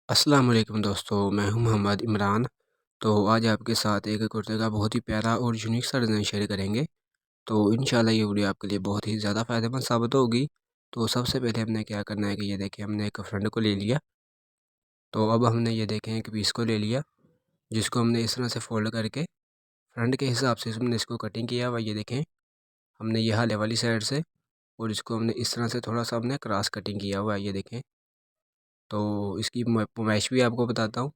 अस्सलाम वालेकुम दोस्तों, मैं हूं मोहम्मद इमरान। तो आज आपके साथ एक कुर्ते का बहुत ही प्यारा और यूनिक सा डिज़ाइन शेयर करेंगे। तो इंशाल्लाह ये वीडियो आपके लिए बहुत ही ज़्यादा फ़ायदेमंद साबित होगी। तो सबसे पहले हमने क्या करना है कि ये देखिए हमने एक फ्रंट को ले लिया। तो अब हमने ये देखें एक पीस को ले लिया, जिसको हमने इस तरह से फ़ोल्ड करके फ्रंट के हिसाब से हमने इसको कटिंग किया हुआ। ये देखें हमने ये हाले वाली साइड से, और इसको हमने इस तरह से थोड़ा सा हमने क्रॉस कटिंग किया हुआ है। ये देखें, तो इसकी मैश भी आपको बताता हूँ।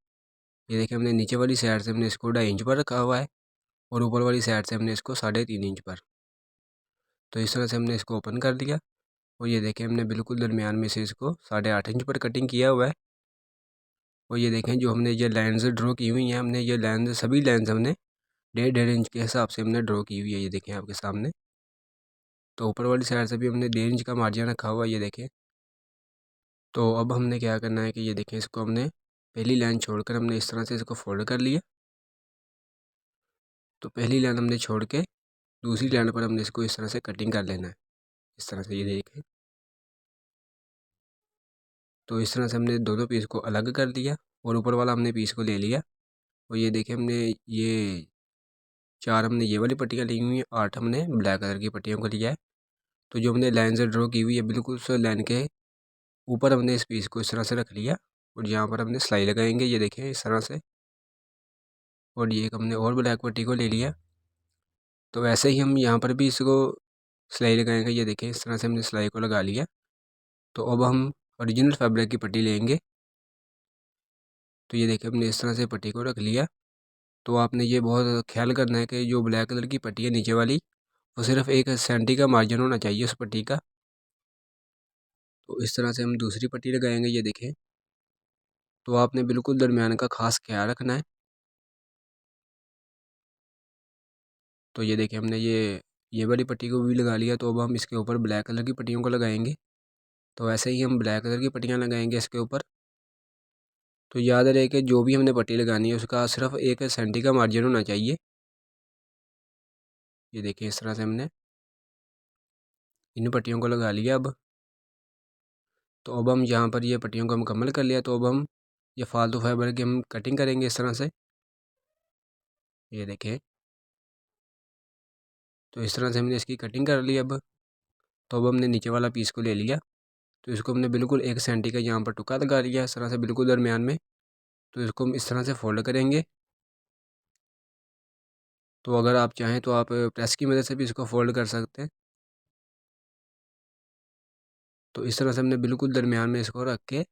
ये देखिए हमने नीचे वाली साइड से हमने इसको 2.5 इंच पर रखा हुआ है, और ऊपर वाली साइड से हमने इसको 3.5 इंच पर। तो इस तरह से हमने इसको ओपन कर दिया, और ये देखिए हमने बिल्कुल दरमियान में से इसको 8.5 इंच पर कटिंग किया हुआ है। और ये देखें जो हमने ये लाइन्स ड्रॉ की हुई हैं, हमने ये लाइन्स सभी लाइन्स हमने 1.5 इंच के हिसाब से हमने ड्रॉ की हुई है। ये देखें आपके सामने। तो ऊपर वाली साइड से भी हमने 1.5 इंच का मार्जिन रखा हुआ है। ये देखें। तो अब हमने क्या करना है कि ये देखें इसको हमने पहली लाइन छोड़कर हमने इस तरह से इसको फोल्ड कर लिया। तो पहली लाइन हमने छोड़ के दूसरी लाइन पर हमने इसको इस तरह से कटिंग कर लेना है, इस तरह से। ये देखें, तो इस तरह से हमने दोनों पीस को अलग कर दिया, और ऊपर वाला हमने पीस को ले लिया। और ये देखिए हमने ये 4 हमने ये वाली पट्टियाँ ली हुई हैं, 8 हमने ब्लैक कलर की पट्टियों को लिया है। तो जो हमने लाइन से ड्रॉ की हुई है, बिल्कुल उस लाइन के ऊपर हमने इस पीस को इस तरह से रख लिया, और यहाँ पर हमने सिलाई लगाएंगे। ये देखें इस तरह से। और ये एक हमने और ब्लैक पट्टी को ले लिया। तो वैसे ही हम यहाँ पर भी इसको सिलाई लगाएंगे। ये देखें इस तरह से हमने सिलाई को लगा लिया। तो अब हम ओरिजिनल फैब्रिक की पट्टी लेंगे। तो ये देखिए हमने इस तरह से पट्टी को रख लिया। तो आपने ये बहुत ख्याल करना है कि जो ब्लैक कलर की पट्टी है नीचे वाली, वो सिर्फ 1 सेंटी का मार्जिन होना चाहिए उस पट्टी का। तो इस तरह से हम दूसरी पट्टी लगाएंगे। ये देखें, तो आपने बिल्कुल दरमियान का खास ख्याल रखना है। तो ये देखिए हमने ये वाली पट्टी को भी लगा लिया। तो अब हम इसके ऊपर ब्लैक कलर की पट्टियों को लगाएंगे। तो ऐसे ही हम ब्लैक कलर की पट्टियाँ लगाएंगे इसके ऊपर। तो याद रहे कि जो भी हमने पट्टी लगानी है उसका सिर्फ 1 सेंटी का मार्जिन होना चाहिए। ये देखिए इस तरह से हमने इन पट्टियों को लगा लिया। तो अब हम यहाँ पर ये पट्टियों को मुकम्मल कर लिया। तो अब हम ये फालतू फाइबर की हम कटिंग करेंगे इस तरह से। ये देखें, तो इस तरह से हमने इसकी कटिंग कर ली। अब तो अब हमने नीचे वाला पीस को ले लिया। तो इसको हमने बिल्कुल 1 सेंटी का यहाँ पर टुकड़ा लगा लिया, इस तरह से बिल्कुल दरमियान में। तो इसको हम इस तरह से फोल्ड करेंगे। तो अगर आप चाहें तो आप प्रेस की मदद से भी इसको फोल्ड कर सकते हैं। तो इस तरह से हमने बिल्कुल दरमियान में इसको रख के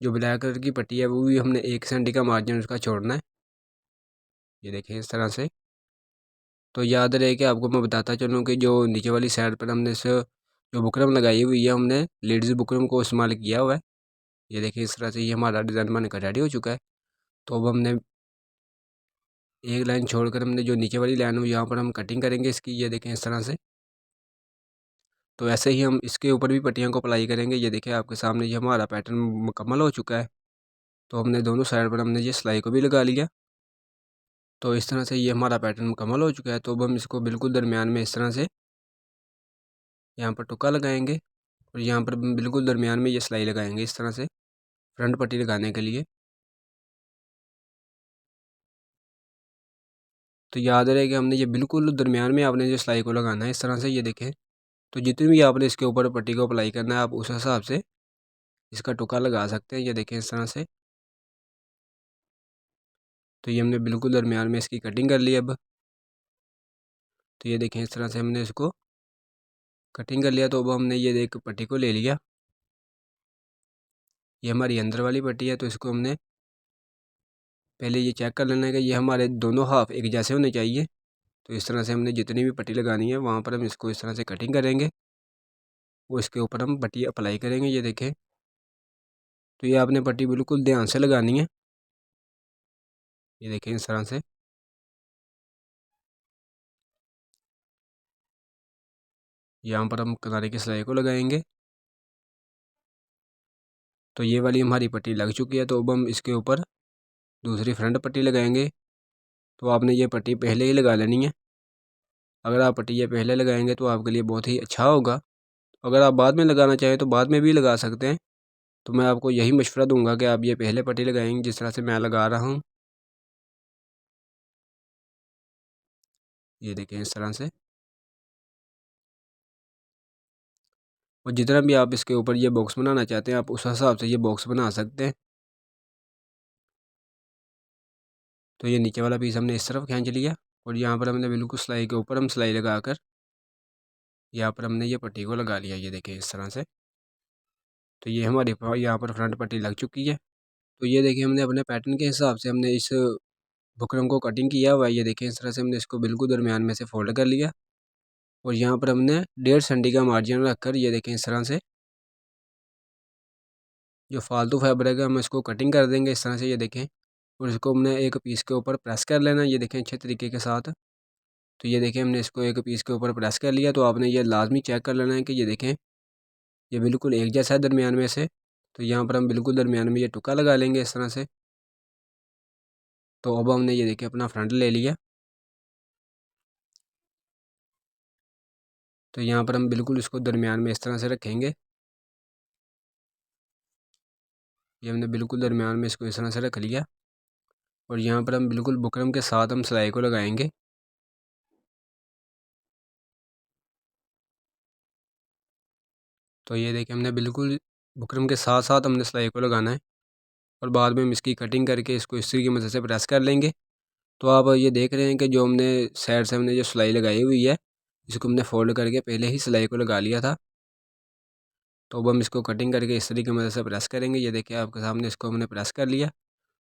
जो ब्लैक कलर की पट्टी है वो भी हमने 1 सेंटी का मार्जिन उसका छोड़ना है। ये देखें इस तरह से। तो याद रहे कि आपको मैं बताता चलूँ कि जो नीचे वाली साइड पर हमने इस जो बुकरम लगाई हुई है, हमने लेडीज़ बुकरम को इस्तेमाल किया हुआ है। ये देखिए इस तरह से ये हमारा डिज़ाइन बनकर रेडी हो चुका है। तो अब हमने एक लाइन छोड़कर हमने जो नीचे वाली लाइन है यहाँ पर हम कटिंग करेंगे इसकी। ये देखें इस तरह से। तो ऐसे ही हम इसके ऊपर भी पट्टियों को अप्लाई करेंगे। ये देखिए आपके सामने ये हमारा पैटर्न मुकम्मल हो चुका है। तो हमने दोनों साइड पर हमने ये सिलाई को भी लगा लिया। तो इस तरह से ये हमारा पैटर्न मुकम्मल हो चुका है। तो अब हम इसको बिल्कुल दरमियान में इस तरह से यहाँ पर टुक्का लगाएंगे, और यहाँ पर बिल्कुल दरमियान में ये सिलाई लगाएंगे इस तरह से फ्रंट पट्टी लगाने के लिए। तो याद रहे कि हमने ये बिल्कुल दरमियान में आपने जो सिलाई को लगाना है इस तरह से। ये देखें, तो जितनी भी आपने इसके ऊपर पट्टी को अप्लाई करना है आप उस हिसाब से इसका टुक्का लगा सकते हैं। ये देखें इस तरह से। तो ये हमने बिल्कुल दरमियान में इसकी कटिंग कर ली। अब तो ये देखें इस तरह से हमने इसको कटिंग कर लिया। तो अब हमने ये एक पट्टी को ले लिया, ये हमारी अंदर वाली पट्टी है। तो इसको हमने पहले ये चेक कर लेना है कि ये हमारे दोनों हाफ एक जैसे होने चाहिए। तो इस तरह से हमने जितनी भी पट्टी लगानी है वहाँ पर हम इसको इस तरह से कटिंग करेंगे, वो इसके ऊपर हम पट्टी अप्लाई करेंगे। ये देखें, तो ये आपने पट्टी बिल्कुल ध्यान से लगानी है। ये देखें इस तरह से। यहाँ पर हम किनारे की सिलाई को लगाएंगे। तो ये वाली हमारी पट्टी लग चुकी है। तो अब हम इसके ऊपर दूसरी फ्रंट पट्टी लगाएंगे। तो आपने ये पट्टी पहले ही लगा लेनी है। अगर आप पट्टी ये पहले लगाएंगे तो आपके लिए बहुत ही अच्छा होगा। अगर आप बाद में लगाना चाहें तो बाद में भी लगा सकते हैं। तो मैं आपको यही मशवरा दूंगा कि आप ये पहले पट्टी लगाएंगे जिस तरह से मैं लगा रहा हूँ। ये देखें इस तरह से। और जितना भी आप इसके ऊपर ये बॉक्स बनाना चाहते हैं आप उस हिसाब से ये बॉक्स बना सकते हैं। तो ये नीचे वाला पीस हमने इस तरफ खींच लिया और यहाँ पर हमने बिल्कुल सिलाई के ऊपर हम सिलाई लगाकर यहाँ पर हमने ये पट्टी को लगा लिया। ये देखें इस तरह से। तो ये हमारी यहाँ पर फ्रंट पट्टी लग चुकी है। तो ये देखिए हमने अपने पैटर्न के हिसाब से हमने इस बुकरम को कटिंग किया हुआ है। ये देखें इस तरह से हमने इसको बिल्कुल दरमियान में से फोल्ड कर लिया और यहाँ पर हमने 1.5 सेंटी का मार्जिन रखकर ये देखें इस तरह से जो फालतू फैब्रिक है हम इसको कटिंग कर देंगे इस तरह से। ये देखें और इसको हमने एक पीस के ऊपर प्रेस कर लेना। ये देखें अच्छे तरीके के साथ। तो ये देखें हमने इसको एक पीस के ऊपर प्रेस कर लिया। तो आपने ये लाजमी चेक कर लेना है कि ये देखें ये बिल्कुल एक जैसा है दरमियान में से। तो यहाँ पर हम बिल्कुल दरमियान में ये टुका लगा लेंगे इस तरह से। तो अब हमने ये देखें अपना फ्रंट ले लिया। तो यहाँ पर हम बिल्कुल इसको दरमियान में इस तरह से रखेंगे। ये हमने बिल्कुल दरमियान में इसको इस तरह से रख लिया और यहाँ पर हम बिल्कुल बुकरम के साथ हम सिलाई को लगाएंगे। तो ये देखिए हमने बिल्कुल बुकरम के साथ साथ हमने सिलाई को लगाना है और बाद में हम इसकी कटिंग करके इसको इस्त्री की मदद से प्रेस कर लेंगे। तो आप ये देख रहे हैं कि जो हमने साइड से हमने जो सिलाई लगाई हुई है इसको हमने फोल्ड करके पहले ही सिलाई को लगा लिया था। तो अब हम इसको कटिंग करके इस्त्री की मदद से प्रेस करेंगे। ये देखिए आपके सामने इसको हमने प्रेस कर लिया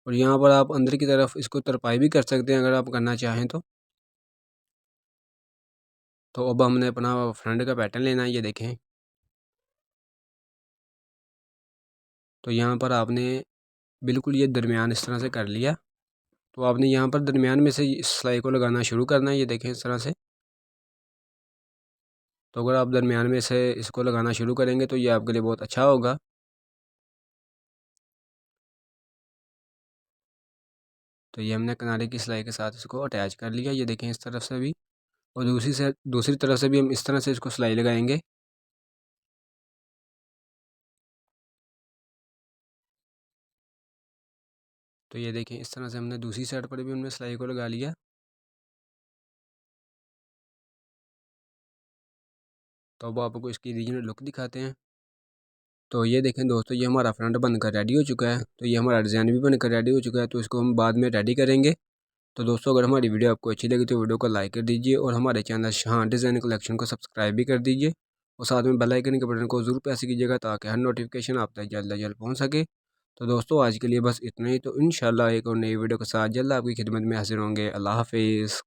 और यहाँ पर आप अंदर की तरफ इसको तरपाई भी कर सकते हैं अगर आप करना चाहें तो। तो अब हमने अपना फ्रंट का पैटर्न लेना है। ये देखें तो यहाँ पर आपने बिल्कुल ये दरमियान इस तरह से कर लिया। तो आपने यहाँ पर दरमियान में से इस सिलाई को लगाना शुरू करना है। ये देखें इस तरह से। तो अगर आप दरमियान में से इसको लगाना शुरू करेंगे तो ये आपके लिए बहुत अच्छा होगा। तो ये हमने किनारे की सिलाई के साथ इसको अटैच कर लिया। ये देखें इस तरफ से भी और दूसरी तरफ से भी हम इस तरह से इसको सिलाई लगाएंगे। तो ये देखें इस तरह से हमने दूसरी साइड पर भी हमने सिलाई को लगा लिया। तो अब आपको इसकी रीजनल लुक दिखाते हैं। तो ये देखें दोस्तों ये हमारा फ्रंट बनकर रेडी हो चुका है। तो ये हमारा डिज़ाइन भी बनकर रेडी हो चुका है। तो इसको हम बाद में रेडी करेंगे। तो दोस्तों अगर हमारी वीडियो आपको अच्छी लगी तो वीडियो को लाइक कर दीजिए और हमारे चैनल शान डिज़ाइन कलेक्शन को सब्सक्राइब भी कर दीजिए और साथ में बेल आइकन के बटन को ज़रूर प्रेस कीजिएगा ताकि हर नोटिफिकेशन आप तक जल्द से जल्द पहुँच सके। तो दोस्तों आज के लिए बस इतना ही। तो इंशाल्लाह एक और नई वीडियो के साथ जल्द आपकी खिदमत में हाजिर होंगे। अल्लाह हाफिज़।